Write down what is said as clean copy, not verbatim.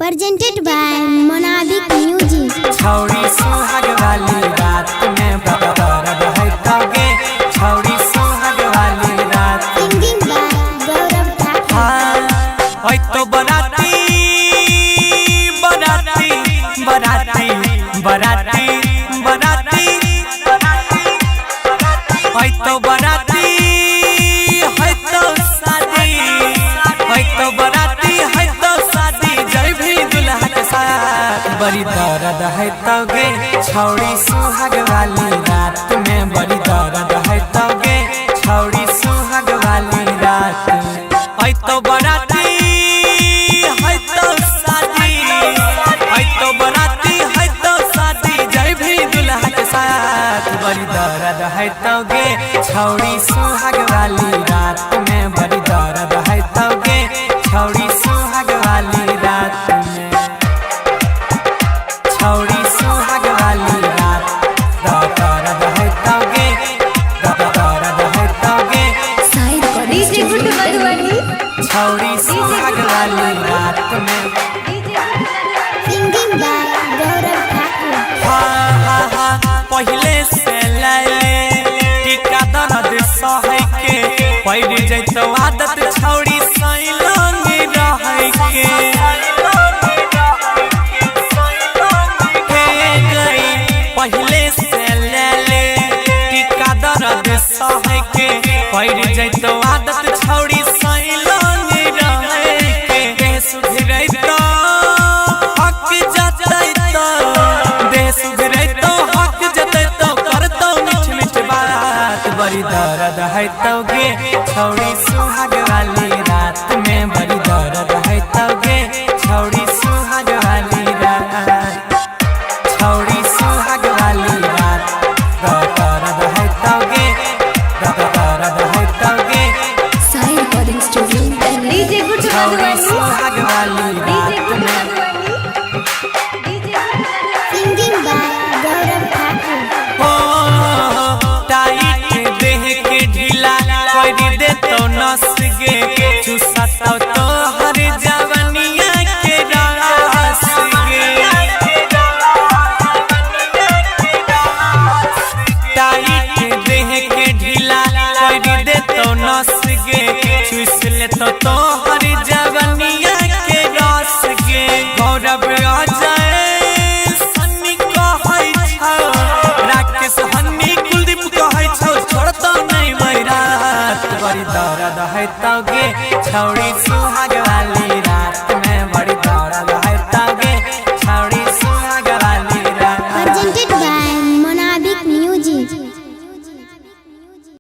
presented by Monadic Music। छौड़ी सुहाग वाली रात में बदरद है तोगे, छौड़ी सुहाग वाली रात। Singing by Gaurav Thakur। हाँ, ओए तो बराती बराती बराती बराती बराती, ओए तो बराती है तो शादी, ओए तो बराती है तो शादी, जय भी दुल्हा के साथ। बड़ी दर्द है तोगे, छौड़ी सुहाग वाली रात में बड़ी दर्द है तोगे, छौड़ी सुहाग वाली रात। ओए तो बराती है तो शादी, ओए तो बराती है तो शादी, जय भी दुल्हा के साथ। बड़ी दर्द है तोगे, छौड़ी सुहाग वाली रात में बड़ी दर्द है तोगे, छौड़ी सुहाग वाली रात में। छौड़ी सुहाग वाली रात दर्द है तोगे, दर्द है तोगे। DJ गुड्डू मधुबनी। छौड़ी सुहाग वाली रात में। Singing by Gaurav Thakur। हाँ हाँ हाँ, पहले से ले टीका दर्द सहे के, पैर जैतो आदत छौड़ी सैलंग रहे के। पहले से ले टीका दर्द सहे के, पैर जैतो आदत छौड़ी सैलंग रहे के। देह सुधरै तो हक जतै तो, देह सुधरै तो हक जतै तो, करतौ मीठ मीठ बात। बड़ी दर्द है तोगे, छौड़ी सुहाग वाली रात में बड़ी दर्द है तोगे, छौड़ी सुहाग वाली रात। छौड़ी सुहाग वाली रात दर्द है तोगे, दर्द है तोगे। साई रिकॉर्डिंग स्टूडियो DJ गुड्डू छौड़ी मधुबनी। सुहाग वाली रात में। Singing by Gaurav Thakur। हो टाइट देह के ढीला कर दे तो नस गे, चुसतो तो हर जवनिया के रास गे। टाइट देह के ढीला कर दे तो नस गे, चुस ले तो हर जवनिया के रास गे। गौरव आ जाए सन्नी कहै छौ, राकेश हन्नी कुलदीप कहै छौ, छोड़तो नहीं बैरात। बड़ी दर्द है तोगे, छौड़ी